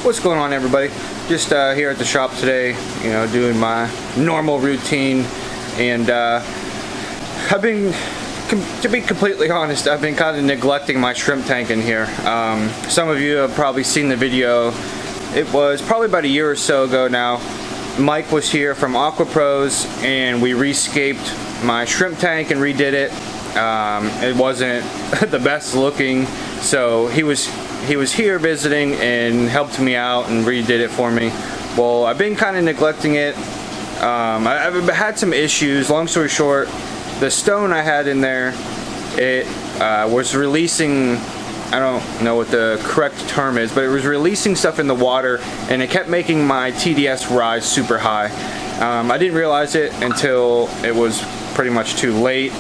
What's going on, everybody? Just here at the shop today, you know, doing my normal routine, and I've been, to be completely honest, I've been kind of neglecting my shrimp tank in here. Some of you have probably seen the video. It was probably about a year or so ago now. Mike was here from Aqua Pros, and we rescaped my shrimp tank and redid it. It wasn't the best looking, so he was here visiting and helped me out and redid it for me. Well, I've been kind of neglecting it. I've had some issues. Long story short, the stone I had in there, it was releasing, I don't know what the correct term is, but it was releasing stuff in the water, and it kept making my TDS rise super high. I didn't realize it until it was pretty much too late.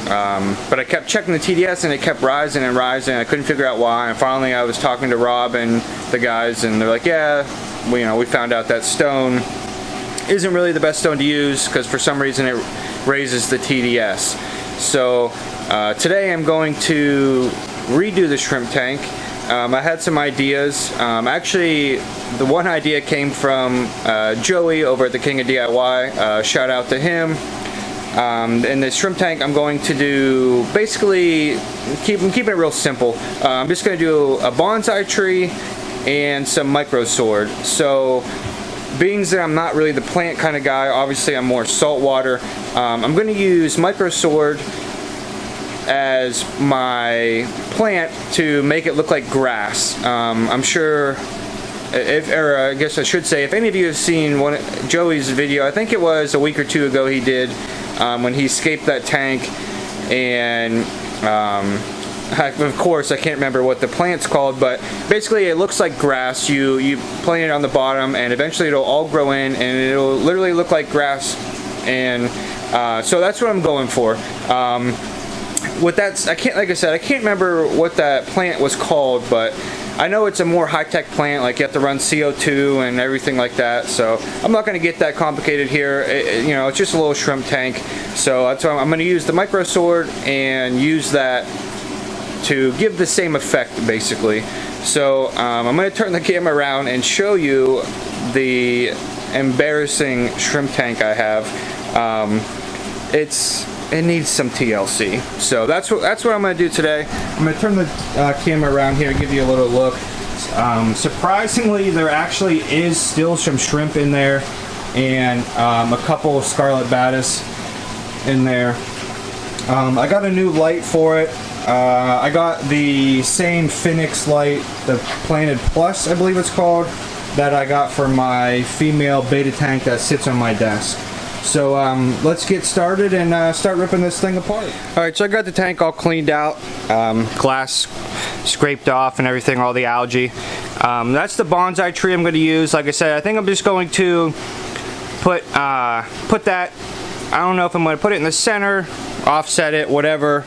But I kept checking the TDS and it kept rising and rising. I couldn't figure out why, and finally I was talking to Rob and the guys, and they're like, yeah, we found out that stone isn't really the best stone to use because for some reason it raises the TDS. So today I'm going to redo the shrimp tank. I had some ideas. Actually, the one idea came from Joey over at the King of DIY. Shout out to him. In the shrimp tank, I'm going to do, basically, keeping it real simple. I'm just going to do a bonsai tree and some micro sword. So, being that I'm not really the plant kind of guy, obviously I'm more saltwater. I'm going to use micro sword as my plant to make it look like grass. I'm sure, or I guess I should say, if any of you have seen Joey's video, I think it was a week or two ago he did, when he escaped that tank, and of course I can't remember what the plant's called, but basically it looks like grass. You plant it on the bottom, and eventually it'll all grow in, and it'll literally look like grass. And so that's what I'm going for. With that, like I said, I can't remember what that plant was called, but I know it's a more high-tech plant, like you have to run CO2 and everything like that, so I'm not going to get that complicated here. It's just a little shrimp tank, so that's why I'm going to use the micro sword and use that to give the same effect, basically. So I'm going to turn the camera around and show you the embarrassing shrimp tank I have. It needs some TLC. So that's what I'm going to do today. I'm going to turn the camera around here and give you a little look. Surprisingly, there actually is still some shrimp in there, and a couple of scarlet batis in there. I got a new light for it. I got the same Phoenix light, the Planted Plus, I believe it's called, that I got for my female beta tank that sits on my desk. So let's get started and start ripping this thing apart. Alright, so I got the tank all cleaned out, glass scraped off and everything, all the algae. That's the bonsai tree I'm going to use. Like I said, I think I'm just going to put that, I don't know if I'm going to put it in the center, offset it, whatever.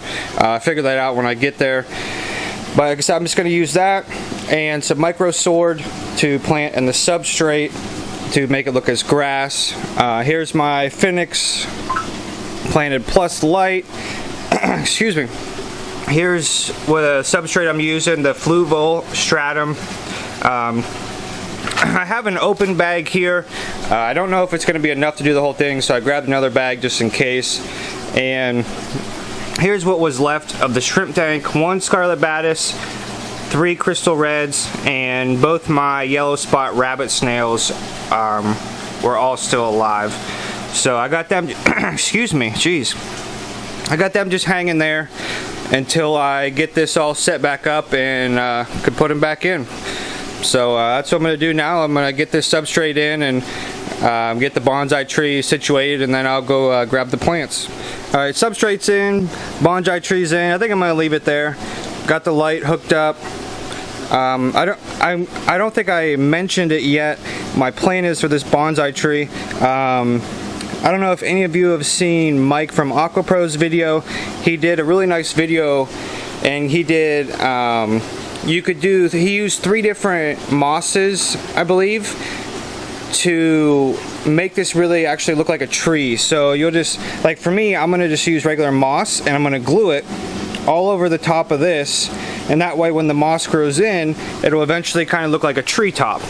Figure that out when I get there. But like I said, I'm just going to use that and some micro sword to plant in the substrate to make it look as grass. Here's my Phoenix Planted Plus light. Excuse me. Here's what a substrate I'm using, the Fluval Stratum. I have an open bag here. I don't know if it's going to be enough to do the whole thing, so I grabbed another bag just in case. And here's what was left of the shrimp tank: 1 scarlet batis, 3 crystal reds, and both my yellow spot rabbit snails were all still alive. So I got them, excuse me, jeez. I got them just hanging there until I get this all set back up and could put them back in. So that's what I'm going to do now. I'm going to get this substrate in and get the bonsai tree situated, and then I'll go grab the plants. Alright, substrate's in, bonsai tree's in. I think I'm going to leave it there. Got the light hooked up. I don't think I mentioned it yet. My plan is for this bonsai tree. I don't know if any of you have seen Mike from Aqua Pros video. He did a really nice video, and he did, he used 3 different mosses, I believe, to make this really actually look like a tree. So you'll just, like for me, I'm going to just use regular moss, and I'm going to glue it all over the top of this, and that way when the moss grows in, it'll eventually kind of look like a treetop.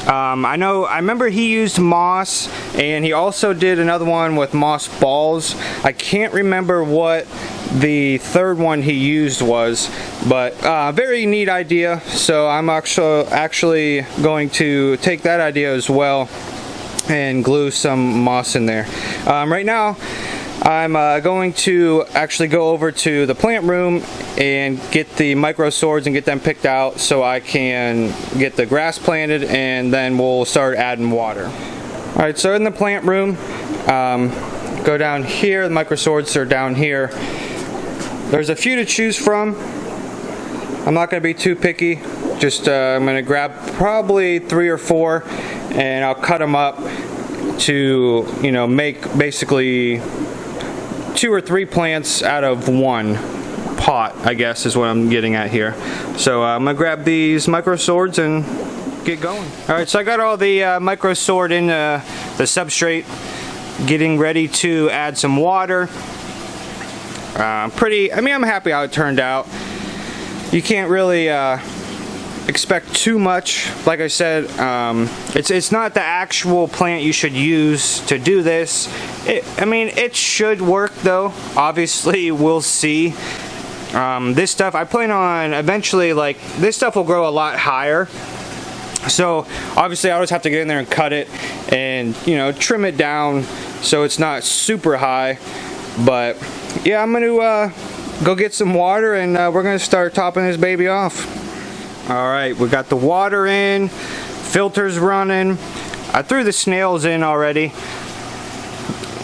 I remember he used moss, and he also did another one with moss balls. I can't remember what the third one he used was, but very neat idea. So I'm actually going to take that idea as well and glue some moss in there. Right now I'm going to actually go over to the plant room and get the micro swords and get them picked out so I can get the grass planted, and then we'll start adding water. Alright, so in the plant room, go down here. The micro swords are down here. There's a few to choose from. I'm not going to be too picky. Just I'm going to grab probably 3 or 4, and I'll cut them up to, you know, make basically 2 or 3 plants out of one pot, I guess is what I'm getting at here. So I'm gonna grab these micro swords and get going. Alright, so I got all the micro sword in the substrate, getting ready to add some water. I'm happy how it turned out. You can't really expect too much. Like I said, it's not the actual plant you should use to do this. It should work though. Obviously, we'll see. This stuff, I plan on eventually, like, this stuff will grow a lot higher. So obviously I always have to get in there and cut it and, you know, trim it down so it's not super high. But yeah, I'm gonna go get some water, and we're gonna start topping this baby off. Alright, we got the water in, filters running. I threw the snails in already.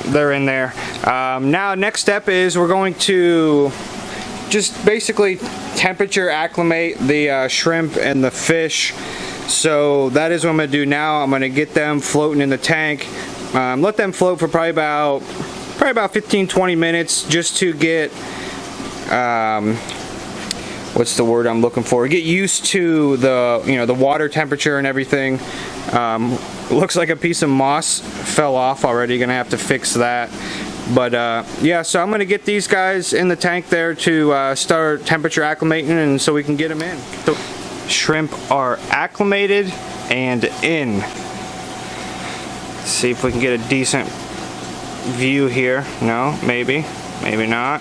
They're in there. Now next step is we're going to just basically temperature acclimate the shrimp and the fish. So that is what I'm going to do now. I'm going to get them floating in the tank. Let them float for probably about 15-20 minutes just to get what's the word I'm looking for? Get used to the, you know, the water temperature and everything. Looks like a piece of moss fell off already. Gonna have to fix that. But yeah, so I'm gonna get these guys in the tank there to start temperature acclimating, and so we can get them in. The shrimp are acclimated and in. Let's see if we can get a decent view here. No, maybe not.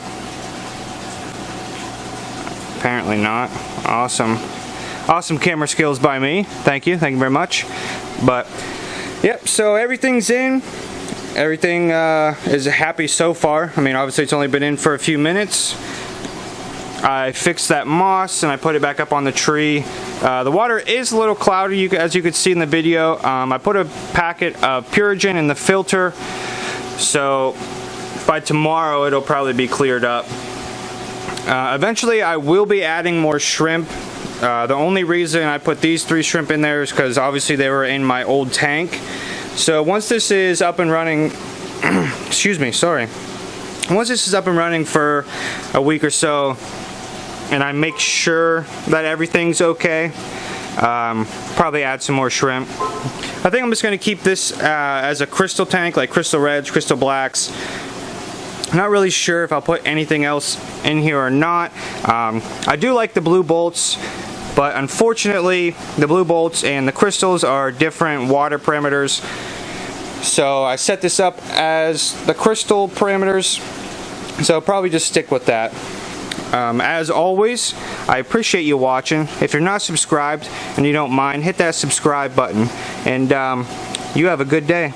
Apparently not. Awesome camera skills by me. Thank you very much. But yep, so everything's in. Everything is happy so far. I mean, obviously it's only been in for a few minutes. I fixed that moss and I put it back up on the tree. The water is a little cloudy, as you could see in the video. I put a packet of Purigen in the filter, so by tomorrow it'll probably be cleared up. Eventually I will be adding more shrimp. The only reason I put these 3 shrimp in there is because obviously they were in my old tank. So once this is up and running, excuse me, sorry. Once this is up and running for a week or so, and I make sure that everything's okay, probably add some more shrimp. I think I'm just going to keep this as a crystal tank, like crystal reds, crystal blacks. I'm not really sure if I'll put anything else in here or not. I do like the blue bolts, but unfortunately the blue bolts and the crystals are different water parameters. So I set this up as the crystal parameters, so I'll probably just stick with that. As always, I appreciate you watching. If you're not subscribed and you don't mind, hit that subscribe button, and you have a good day.